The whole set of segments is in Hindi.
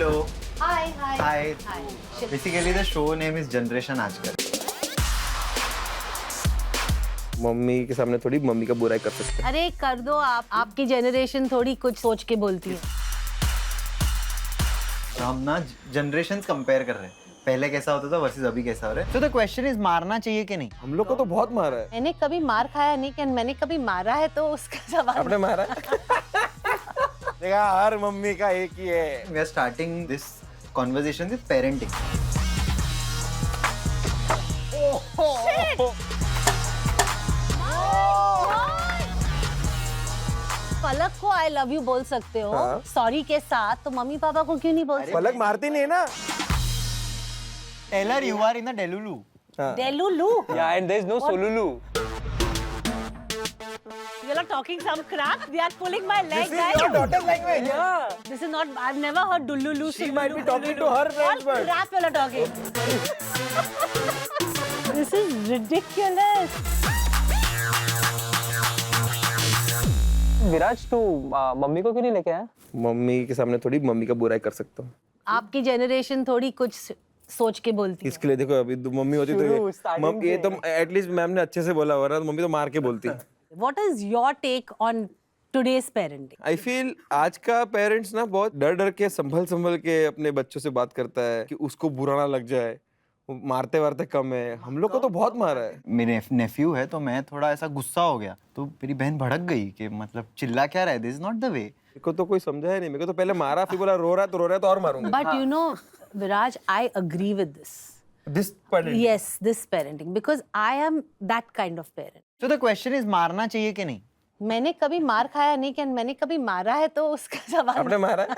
Hello. Hi, hi. Hi. Hi. Basically, the show name is Generation आजकल. मम्मी के सामने थोड़ी मम्मी का बुराई कर सकते अरे कर दो आप, आपकी जनरेशन थोड़ी कुछ सोच के बोलती है. तो हम ना जनरेशंस कंपेयर कर रहे हैं. पहले कैसा होता था वर्सेस अभी कैसा हो रहा है. तो द क्वेश्चन इज मारना चाहिए कि नहीं. हैं। हम लोग को तो बहुत मारा है। मैंने कभी मार खाया नहीं कि मैंने कभी मारा है तो उसका सवाल. आपने मारा है? देखा हर मम्मी का एक ही है। We are starting this conversation with parenting. पलक को आई लव यू बोल सकते हो हाँ। सॉरी के साथ, तो मम्मी पापा को क्यों नहीं बोल सकते? पलक मारती नहीं है ना। Tell her you are in a delulu. हाँ। डेलुलू. Yeah, and there's no Solulu. You are talking some crap. They are pulling my leg. This is your daughter's language. Yeah. This is not. I've never heard dululu. She might be talking to her friends, What but crap you are talking? This is ridiculous. विराज तू मम्मी को क्यों नहीं लेके आया? मम्मी के सामने थोड़ी मम्मी का बुराई कर सकता हूँ। आपकी जनरेशन थोड़ी कुछ सोच के बोलती है. इसके लिए देखो अभी मम्मी होती तो शुरू, starting ये से। तो एटलीस्ट मैम ने अच्छे से बोला वरना तो मम्मी तो मार के बोलती। What is your take on today's parenting? I feel आज का पेरेंट्स ना बहुत डर डर के संभल के अपने बच्चों से बात करता है कि उसको बुरा ना लग जाए, वो मारते वारते कम है। हम लोग को तो बहुत मारा है। मेरे नेफ्यू है तो मैं थोड़ा ऐसा गुस्सा हो गया तो मेरी बहन भड़क गई कि मतलब चिल्ला क्या रहा है. This is not the way. मेरे को तो कोई समझा ही नहीं। मेरे को तो पहले मारा फिर बोला रो रहा है तो और मारूंगा। But you know, Viraj, I agree with this. This Yes, this parenting, because I am that kind of parent. तो द क्वेश्चन इज मारना चाहिए कि नहीं. मैंने कभी मार खाया नहीं कि मैंने कभी मारा है तो उसका सवाल. आपने मारा है?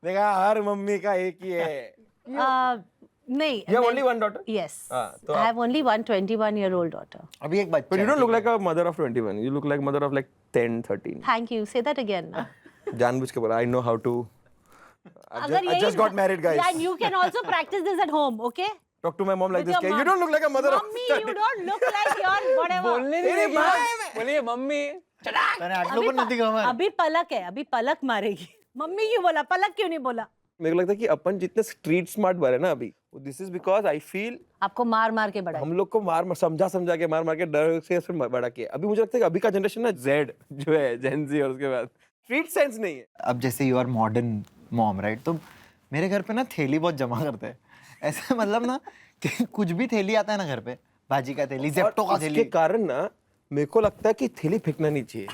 देखा हर मम्मी का एक ही है। नहीं. You have only one daughter? Yes. हाँ, तो I have only one 21-year-old daughter. अभी एक बच्चा. But you है, don't look ठीक like a mother of 21. You look like mother of like 10, 13. Thank you. Say that again. Na. जानबूझ के बोला I know how to. I just got married, guys. Yeah, and you can also practice this at home, okay? Talk to my mom like With this. your You mom. don't look like a mother of. Mummy, you don't look like your whatever. बोलने नहीं मेरी देगी माँ ना। बोलिए मम्मी। है. तने आटलो पण नथी खबर. अभी पलक है, अभी पलक मारेगी. मम्मी क्यों बोला, पलक क्यों नहीं बोला? मेरे को लगता है कि अपन जितने स्ट्रीट स्मार्ट बने ना अभी, this is because I feel आपको मार मार के बड़ा. हम लोग को समझा के मार के डर से बड़ा किया। अभी मुझे लगता है कि अभी का जनरेशन ना जेड जो है जेन जी और उसके बाद स्ट्रीट सेंस नहीं है। अब जैसे you are modern mom right, तो मेरे घर पे ना थैली बहुत जमा करते हैं. ऐसे मतलब ना कि कुछ भी थैली आता है ना घर पे, भाजी का थैली, जेप्टो का इसके थैली. कारण ना मेरे को लगता है कि थैली फेंकना नहीं चाहिए।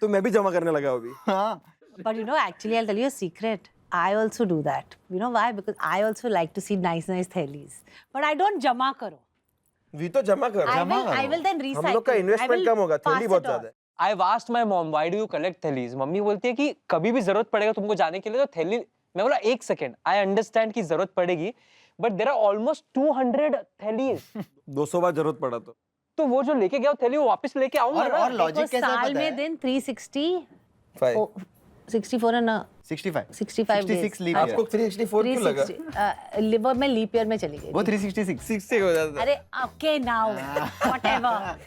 तो मैं भी जमा करने लगा अभी। हाँ. But you know, actually, I'll tell you a secret. I also do that. You know why? Because I also like to see nice thelis. But I don't जमा करो. वी तो जमा करो। I will then recycle. हम लोग का I इन्वेस्टमेंट will कम होगा, pass थैली it बहुत on. ज्यादा है। I've asked my mom, why do you collect थैलीज? Mummy बोलती है कि कभी भी जरूरत पड़ेगा तुमको जाने के लिए तो थैली। मैं बोला एक सेकेंड, I understand कि जरूरत पड़ेगी, but there are almost 200 थैलीज। 200 बार जरूरत पड़ा तो वो जो लेके गया वो थैली वो वापस लेके आऊंगा और ना। लॉजिक देखो, कैसा साल पता में है. दिन 360 5 64 and 65 65 days. 66 लीप आपको 364 क्यों लगा? 360 मैं लीप ईयर में चली गई. वो 366. 60 हो जाता है। अरे ओके नाउ व्हाटएवर.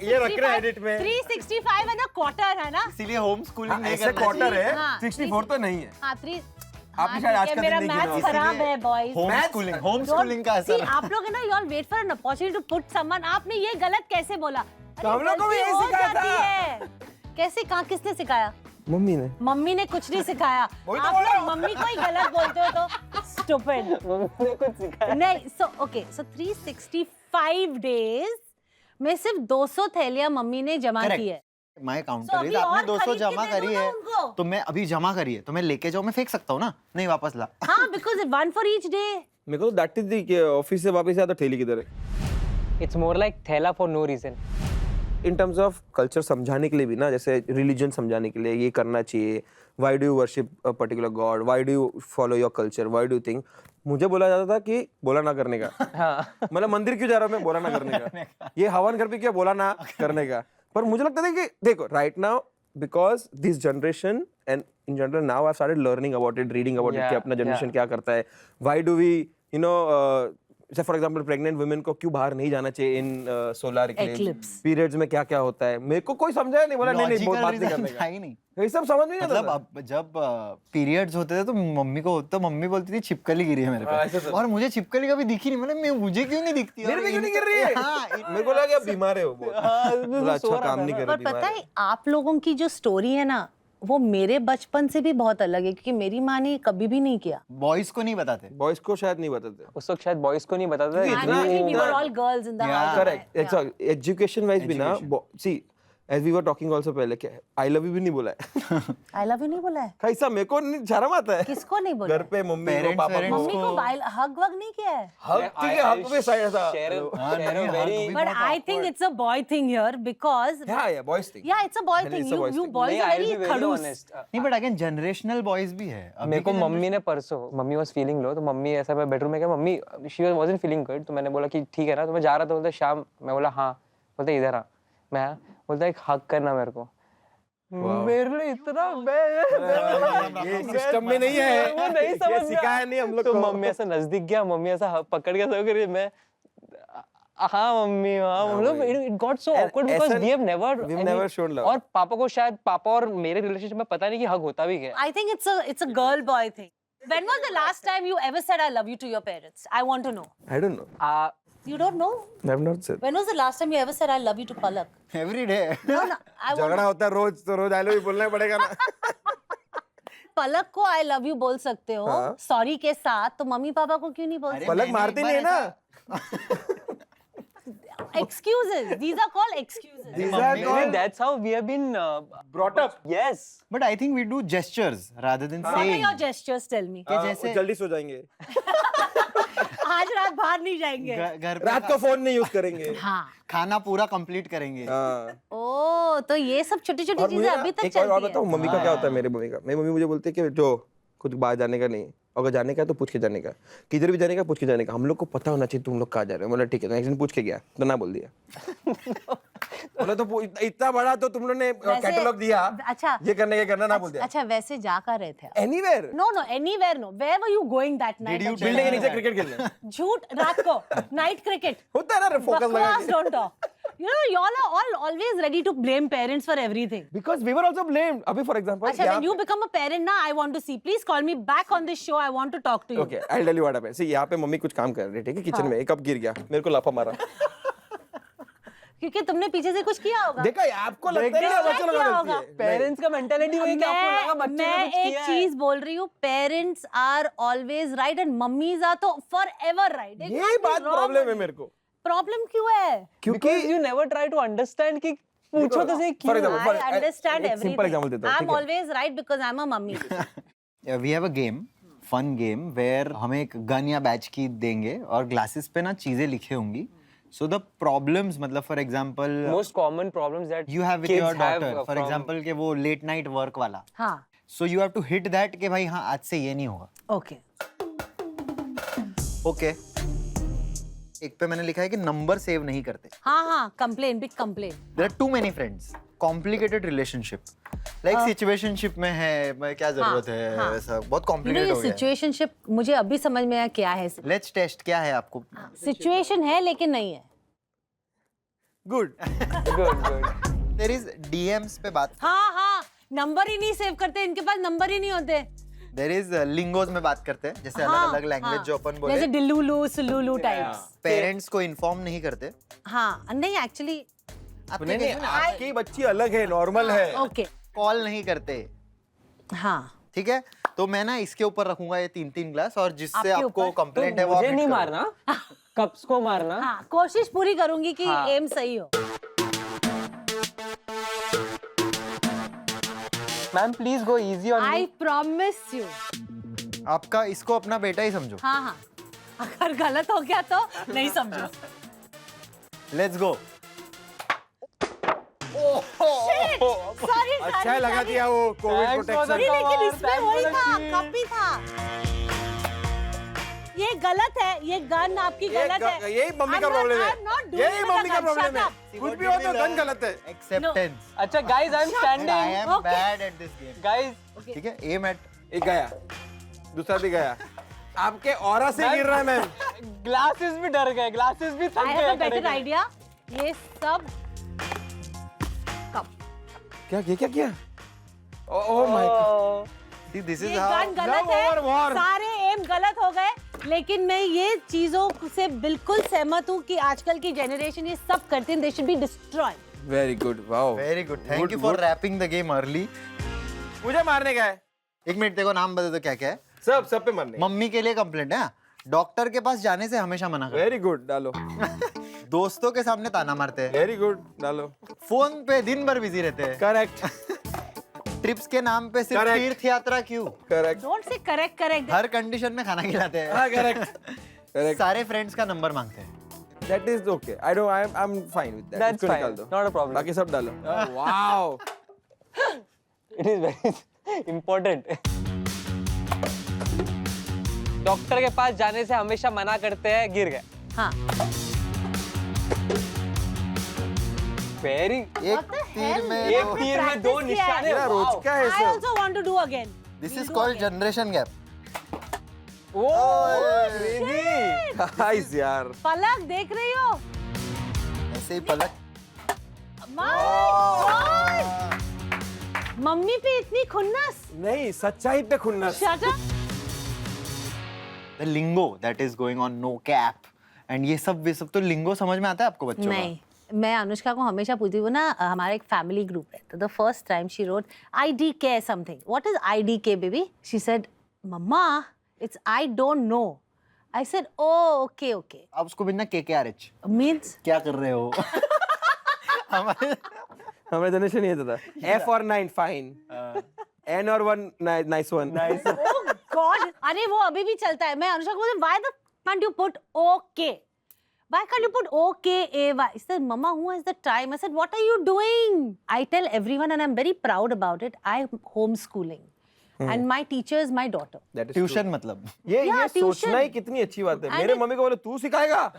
ये रख रहे एडिट में। 365 है ना, क्वार्टर है ना. इसीलिए होम स्कूलिंग नहीं ऐसे करना क्वार्टर चाहिए. है, हाँ, 64 तो नहीं है। हाँ 3. आपने शायद आज का दिन मेरा नहीं गिना मैथ्स होगा। खराब है बॉयज. होम स्कूलिंग का See, असर. आप लोग है ना, you all wait for an opportunity to put someone. आपने ये गलत कैसे बोला? तो हम लोग को भी गलती यही हो सिखाया जाती था। है. कैसे, कहाँ, किसने सिखाया? मम्मी ने। मम्मी ने कुछ नहीं सिखाया. वही तो आप बोल रहा लोग मम्मी को ही गलत बोलते हो तो stupid. मम्मी ने कुछ सिखाया। नहीं, so 365 days में सिर्फ 200 थैलियां मम्मी ने जमा की है. माय So, काउंटर अभी इज आपने और 200 खरीद के जमा दे दो करी ना है उनको. तो मैं अभी जमा करी है तो मैं लेके जाऊँ, मैं फेंक सकता हूँ ना. नहीं, वापस ला. हाँ, because one for each day. मेरे को तो दैट इज दी कि ऑफिस से वापस आया तो थैली किधर है। It's more like थैला for no reason. In terms of culture समझाने के लिए भी ना, जैसे रिलीजन समझाने के लिए ये करना चाहिए, why do you worship a particular God, why do you follow your culture, why do you think. मुझे बोला जाता था कि बोला ना करने का। हाँ। मतलब मंदिर क्यों जा रहा हूँ मैं, बोला ना करने का। ये हवन घर पे क्या, बोला ना करने का। पर मुझे लगता था कि देखो right now because this generation and in general now I started learning about it, reading about it कि अपना जनरेशन क्या करता है, why do we you know जैसे फॉर एग्जांपल प्रेग्नेंट वुमेन को क्यों बाहर नहीं जाना चाहिए in solar Eclipse. Eclipse, periods में क्या क्या होता है, मेरे को कोई समझाया नहीं, बोला नहीं नहीं बहुत Logical बात नहीं reason करने था ही नहीं। का, ये सब समझ में नहीं आता मतलब था। अब जब पीरियड्स होते थे तो मम्मी बोलती थी छिपकली गिरी है मेरे ऐसे पे, और मुझे छिपकली कभी दिखी नहीं। मतलब मुझे क्यों नहीं दिखती? मेरे और पे क्यों नहीं गिर इनको- रही है? हाँ, मेरे को लगा आप बीमार है वो बहुत। बोला अच्छा काम नहीं कर पर रही, पता बीमार है आप लोगों की जो स्टोरी है ना, वो मेरे बचपन से भी बहुत अलग है, क्योंकि मेरी माँ ने कभी भी नहीं किया। बॉयज को नहीं बताते। बॉयज को शायद नहीं बताते। उस वक्त शायद बॉयज को नहीं बताता था क्योंकि इतना- We were all girls in the Yeah. house. Correct, it's education wise भी ना, see as we were talking also पहले, क्या आई लव यू भी नहीं बोला है। I love you नहीं बोला है? कैसा मेरे को नहीं शर्म आता है। किसको नहीं बोला घर है? पे मम्मी को Parents, पापा parents को मम्मी को हग वग नहीं किया है? हक, ठीक है हक पे साइड ऐसा share हाँ, share नहीं, a very हाँ, But बहुत I think it's a boy thing here because या boys thing, yeah, it's a boy Then thing. it's a boys You thing. boys नहीं, are I'll be very very खड़ूस. honest. नहीं, बट अगेन जनरेशनल बॉयज भी है। अभी मेरे को के मम्मी ने परसों, मम्मी वाज फीलिंग लो, तो मम्मी ऐसा मैं बेडरूम में गया, mummy she wasn't feeling good, तो मैंने बोला कि ठीक है ना, तो मैं जा रहा था, बोलते शाम, मैं बोला हाँ, बोलते इधर आ, मैं आया, बोलता एक हक करना मेरे को। मेरे लिए इतना ये सिस्टम में नहीं है, वो नहीं ये समझ में सिखाया नहीं हम लोग तो को। मम्मी ऐसा नजदीक गया, मम्मी ऐसा पकड़ के सब करी, मैं हाँ मम्मी हाँ, मतलब it got so awkward because ऐसा- we have never we've never shown love. और पापा को शायद, पापा और मेरे रिलेशनशिप में पता नहीं कि हक होता भी क्या है। I think it's a girl boy thing. When was the last time you ever said I love you to your parents? I want to know. I don't know. You don't know? I've not said. When was the last time you ever said I love you to Palak? Every day. No, no. I want झगड़ा होता है रोज, तो रोज आई लव यू बोलना ही पड़ेगा ना। पलक को I love you बोल सकते हो हाँ। सॉरी के साथ, तो मम्मी पापा को क्यों नहीं बोल सकते? पलक मारती नहीं है ना। Excuses. These are called excuses. These are called That's how we have been brought up. yes. But I think we do gestures rather than What are saying your gestures? Tell me. कि जैसे जल्दी सो जाएंगे, आज रात बाहर नहीं जाएंगे. घर पे रात को फोन नहीं यूज करेंगे। हाँ. खाना पूरा कंप्लीट करेंगे। हाँ। ओ, तो ये सब छोटी छोटी और चीजें मुझे ना अभी तक एक और चलती बताऊं, है. मम्मी का क्या होता है, मेरी मम्मी मुझे बोलती है कि जो कुछ बाहर जाने का नहीं, अगर जाने का है तो पूछ के जाने का, किधर भी जाने का पूछ के जाने का, हम लोग को पता होना चाहिए तुम लोग कहाँ जा रहे हो। बोला ठीक है, तो एक दिन पूछ के गया तो ना बोल दिया। बोला तो इतना बड़ा तो तुम लोग ने कैटलॉग दिया, अच्छा. ये करने के करना ना बोल दिया। अच्छा, वैसे जा कर रहे थे? Anywhere, No, no, anywhere no. Where were you going that night? Did you actually? Building के नीचे क्रिकेट खेलने झूठ, रात को नाइट क्रिकेट. होता है ना, फोकस लगा Bakwas, don't talk. You know, y'all are all always ready to blame parents for everything. Because we were also blamed. अभी फॉर एग्जांपल अच्छा, when you become a parent ना, I want to see. Please call me back on this show. I want to talk to you. Okay, I will tell you what happened. See यहाँ पे मम्मी कुछ काम कर रही है, ठीक है, किचन में, एक कप गिर गया, मेरे को लाफा मारा। क्योंकि तुमने पीछे से कुछ किया होगा. देखा, आपको लगता है कि बच्चों क्या लगा होगा? देती है। पेरेंट्स का मेंटालिटी वही कि आपको लगा बच्चे ने मैं कुछ एक किया है। चीज बोल रही हूँ, parents are always right and mummies are तो फॉर एवर राइट. ये बात प्रॉब्लम है मेरे को, प्रॉब्लम क्यों है? Because you never try to understand कि पूछो तो सही For क्यों। example, I understand एक simple example everything. देता हूँ, I'm ठीक है? always right because I'm a mummy. We have a game, fun game, where हमें एक गन या बैच की देंगे और ग्लासेस पे ना चीजें लिखे होंगी. सो द प्रॉब्लम्स, मतलब for example Most common problems that you have with kids your have daughter, for from- example के वो लेट नाइट वर्क वाला. हाँ, so you have to hit that कि भाई हाँ आज से ये नहीं होगा. okay. ओके. एक पे मैंने लिखा है कि नंबर सेव नहीं करते. हाँ, complain, big complain. There are too many friends, complicated relationship, like situationship में है, मैं क्या जरूरत है, हाँ. वैसा बहुत You know, कॉम्प्लिकेटेड ये हो गया. सिचुएशनशिप मुझे अभी समझ में आया क्या है. लेट्स टेस्ट, क्या है आपको? सिचुएशन है लेकिन नहीं है. Good. good good there is DMs पे बात. हाँ, नंबर ही नहीं सेव करते, इनके पास नंबर ही नहीं होते. देयर इज लिंगोज में बात करते हैं, जैसे अलग अलग लैंग्वेज जो अपन बोले. जैसे डिल्लूलू सुलूलू टाइप्स. पेरेंट्स को इन्फॉर्म नहीं करते. हाँ, नहीं एक्चुअली. नहीं नहीं, आपकी बच्ची अलग है, नॉर्मल है। ओके. कॉल नहीं करते. हाँ, ठीक है, तो मैं ना इसके ऊपर रखूंगा ये 3-3 ग्लास, और जिससे आपके आपको ऊपर? कंप्लेंट है वो आप मुझे hit नहीं करो. मारना, कप्स को मारना। हाँ, कोशिश पूरी करूंगी कि हाँ. एम सही हो. Ma'am please go easy on I me. Promise you. आपका इसको अपना बेटा ही समझो. हाँ, अगर गलत हो गया तो नहीं समझो. Let's go. सॉरी. अच्छा लगा दिया वो Covid Thanks for the protection. लेकिन इसमें Thanks वही for the था, key. कप ही था. ये गलत है, ये गन आपकी गलत है. यही मम्मी का प्रॉब्लम है, यही मम्मी का प्रॉब्लम है। See, कुछ what भी did हो we तो learn? गन गलत है। Acceptance. अच्छा guys I am And I standing. am Okay. bad at this game. Guys ठीक है, aim at. एक गया, दूसरा भी गया, आपके ऑरा से गिर रहा है मैम। ग्लासेस भी डर गए, ग्लासेस भी थक I have a better गए। idea. ये सब कप क्या किया? Oh my God. See, this is ये how गन गलत Love over war. है, सारे एम गलत हो गए, लेकिन मैं ये चीजों से बिल्कुल सहमत हूँ कि आजकल की जनरेशन ये सब करते हैं, they should be destroyed. Very good. Wow. very good. Thank Good, you for good. wrapping the game early. मुझे मारने का है। एक मिनट देखो नाम बता दो क्या क्या है। सब पे मारने। मम्मी के लिए कंप्लेंट है, डॉक्टर के पास जाने से हमेशा मना कर। Very good. डालो। दोस्तों के सामने ताना मारते हैं, Very good. डालो। फोन पे दिन भर बिजी रहते हैं, Correct. ट्रिप्स के नाम पे सिर्फ Correct. तीर्थ यात्रा क्यों, Correct. Don't say correct. Her condition में खाना खिलाते हाँ, हैं, correct. Correct. सारे फ्रेंड्स का नंबर मांगते हैं। That is okay. I'm fine with that. That's इसको fine. निकाल दो। Not a problem. बाकी सब डालो। Wow. It is very important. Doctor के पास जाने से हमेशा मना करते हैं, गिर गए। हाँ, वेरी एक तीर में एक दो- तीर में दो Practice किया है। निशाने। यार wow. रोज का है I सब। also want to do again. This We'll is do called again. generation gap. Guys यार। पलक देख रही हो? ऐसे ही पलक। My God! मम्मी पे इतनी खुन्नस? नहीं सच्चाई पे खुन्नस। Shut up. The lingo that is going on, no cap, and ये सब तो लिंगो समझ में आता है आपको बच्चों नहीं, मैं अनुष्का को हमेशा पूछती हूँ ना, हमारा एक फैमिली ग्रुप है, तो the first time she wrote IDK something, what is IDK baby? She said mama it's I don't know. I said oh okay okay, का? आप उसको बिना KKRH मींस क्या कर रहे हो? हमारे हमारे जनरेशन ये था। F और 9 fine. N और 1 nice one. Nice. ओ गॉड, अरे वो अभी भी चलता है। मैं अनुष्का को बोलती हूँ why the can't you put okay, why can't you put OKAY? She said, Mama, who has the time? I said, what are you doing? I tell everyone, and I'm very proud about it, I'm homeschooling. And my teacher is my daughter. That is tuition मतलब ये Yeah, tuition. सोचना ही कितनी अच्छी बात है। And मेरे it- मम्मी को बोले तू सिखाएगा।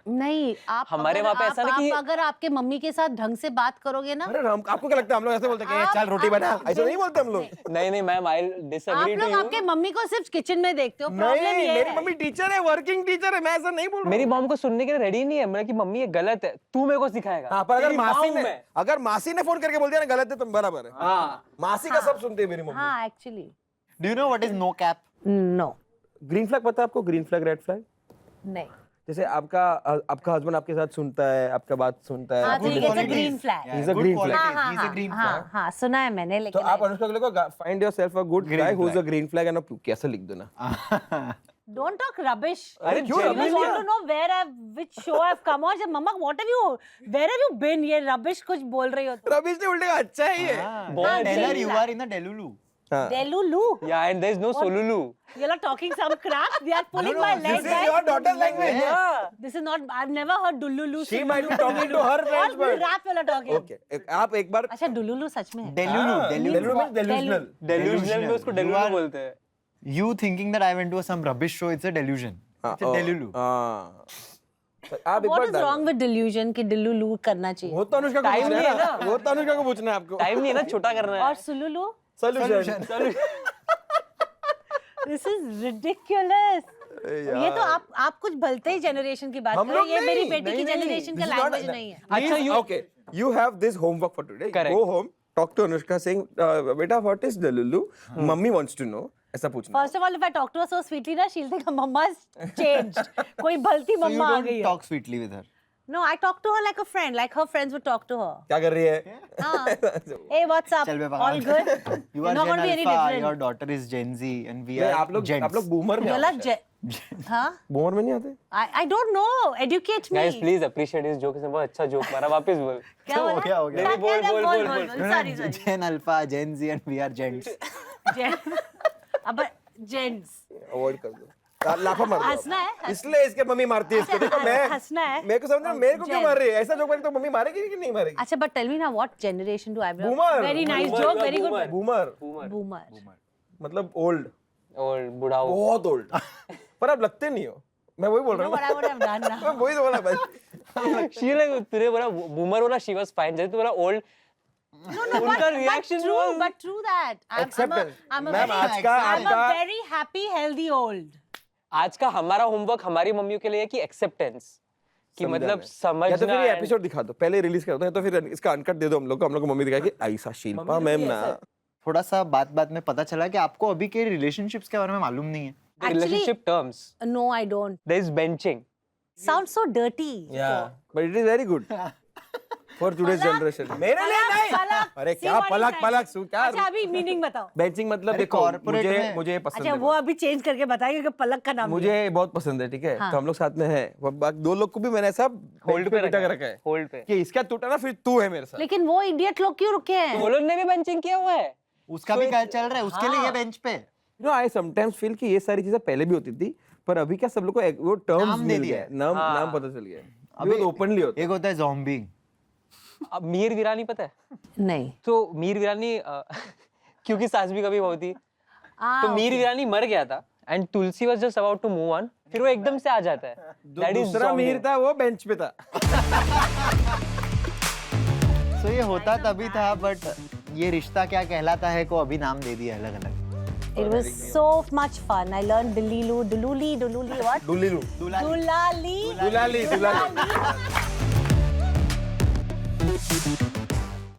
नहीं, आप हमारे अगर वहाँ पे ऐसा आप, नहीं कि- आप अगर आपके मम्मी के साथ ढंग से बात करोगे ना, अरे हम आपको क्या लगता है हम लोग ऐसे बोलते हैं कि चल रोटी बना, ऐसा नहीं बोलते हम लोग। नहीं मैम, आई आप डिसएग्री टू लोग आपके यू। मम्मी को सिर्फ किचन में देखते हो। प्रॉब्लम नहीं ये मेरी है। मम्मी टीचर है, वर्किंग टीचर है, मैं ऐसा नहीं बोल रहा। मेरी मॉम को सुनने के लिए रेडी नहीं है, मतलब कि मम्मी ये गलत है, तू मेरे को सिखाएगा। हाँ पर तेरी अगर मासी ने फोन करके बोल दिया ना गलत है तो बराबर है। हाँ मासी का सब सुनती है मेरी मम्मी। हाँ actually do you know what is no cap? No, green flag पता है आपको? ग्रीन फ्लैग रेड फ्लैग, नहीं। जैसे आपका हस्बैंड आपके साथ सुनता है, आपका बात सुनता है। हाँ, तो आपकी ये good gets a qualities. green flag. He's a green flag. हाँ हाँ He's a green हाँ flag. हाँ, सुना है मैंने, तो लेकिन आप अनुष्का को find yourself a good Green guy who is a flag. Green flag and कैसे लिख दो ना। don't talk rubbish. अरे क्यों You rubbish just want किया? to know which show I've come on. Mama, where have you been? ये rubbish कुछ बोल रही हो तुम। रबिश ने उल्टे का अच्छा है ये। हाँ, tailor green you flag. Are in the delulu. हाँ। Delulu. Yeah and there is no solulu. You're talking some crap. They are pulling my leg. This is your daughter's language. This is not. I've never heard Dululu. She might be talking to her friends, What but rap you're talking? okay. आप एक बार अच्छा, Dululu सच में है। डेलुलू डेलुलू means delusional. डेल्यूजनल में उसको You डेल्यूजन are- बोलते हैं। You thinking that I went to some rubbish show? It's a delusion. It's a delulu. आप एक What bar is wrong with delusion कि Dululu करना चाहिए? वो तो अनुष्का को Time पूछना नहीं है है ना, ना। वो तो अनुष्का को पूछना है आपको। टाइम नहीं है ना, छोटा करना है। और Sululu? Solution. This is ridiculous. ये तो आप कुछ भलते ही जनरेशन की बात हम कर रहे लोग हैं। ये मेरी नहीं, बेटी की नहीं, जनरेशन का This is not- लैंग्वेज नहीं है। अच्छा, Please, okay. You have this homework for today. Correct. Go home, talk to Anushka saying, "Beta, what is Delulu?" Mummy wants to know. ऐसा पूछना। First of all, if I talk to her so sweetly, na, she'll think her mama's changed. कोई भलती So you mamma uh don't गई है। talk sweetly with her. No, I talk to her like a friend, like her friends would talk to her. क्या कर रही है? हाँ. Hey, what's up? चल बे All good? You You're are not Gen going to be any Alpha. different. Your daughter is Gen Z, and we नहीं, are आप लोग gents. boomer में You're आओ। like हाँ? boomer में नहीं आते? I don't know. Educate me. Guys please appreciate इस जोक से, बहुत अच्छा जोक मारा, वापस बोल। क्या हो बोला? गया, हो गया। क्या नहीं, बोल, क्या बोल, बोल, बोल, बोल, No, no, sorry, sorry. Gen Alpha, Gen Z, and we are gents. अब gents. Avoid कर दो। लाफा मार दो। हंसना है? इसलिए इसके मम्मी मारती है इसको। देखो मैं हंसना है? मेरे को समझ मेरे को क्यों Gen. मार रही है? ऐसा जोक मारेगी तो मम्मी मारेगी कि नहीं मारेगी? अच्छा, but tell me now, what generation do I belong? Boomer. Very nice Boomer, joke, you are very good. boomer Boomer. मतलब old, और बुढ़ाओ। बहुत old। पर आप लगते नहीं हो। मैं वही बोल You know रहा what I would have done हूँ। now? मैं वही तो बोला भाई। शी लाइक तूने बोला बूमर बोला, शी वाज फाइन, जैसे तू बोला ओल्ड। No, no, उनका reaction but true, was- but true that. I'm Acceptance. a Ma'am, very, आज का I'm a आपका very happy, healthy old. आज का हमारा होमवर्क हमारी मम्मियों के लिए है कि एक्सेप्टेंस, कि मतलब समझना। या तो फिर ये and- एपिसोड दिखा दो, पहले रिलीज कर दो, या तो फिर इसका अनकट दे दो हम लोग को मम्मी दिखाए कि ऐसा शिल्पा मैम ना। थोड़ा सा बात में पता चला कि आपको अभी के रिलेशनशिप्स के बारे में मालूम नहीं है। The relationship terms. No, I don't. There is benching. Sounds so dirty. But it is very good for today's generation. मेरे लिए नहीं। अरे क्या पलक पलक सु क्या। अच्छा अभी मीनिंग बताओ। बेंचिंग मतलब अरे देखो, corporate मुझे में- मुझे पसंद अच्छा है वो अभी चेंज करके बताइए कि पलक का नाम मुझे बहुत पसंद है, ठीक है। हाँ। तो हम लोग साथ में हैं, वो बाकी दो लोग को भी मैंने ऐसा Hold पे बिठा के रखा है Hold पे। कि इसका टूटा ना फिर तू है मेरे साथ। लेकिन वो इडियट लोग क्यों रुके हैं? वो लोग ने भी benching किया हुआ है। उसका भी क्या चल रहा है, उसके लिए ये बेंच पे you know I sometimes feel कि ये सारी चीजें पहले भी होती थी, पर अभी क्या सब लोग को वो टर्म्स नाम दे मिल दिया गए, है। नाम हाँ। नाम पता चल गया। अभी ओपनली होता है। एक होता है ज़ॉम्बी। अब मीर वीरानी पता है? नहीं। तो मीर वीरानी क्योंकि सास भी कभी बहू थी, तो मीर वीरानी मर गया था and Tulsi was just about to move on, फिर वो एकदम से आ जाता है। That is दूसरा zombie. मीर था वो बेंच पे था। सो ये होता तभी था, बट ये रिश्ता क्या कहलाता है को अभी नाम दे दिया अलग अलग। It was so much fun. I learned Dululi, what? दुलीलू Dulali. दुलाली दुलाली।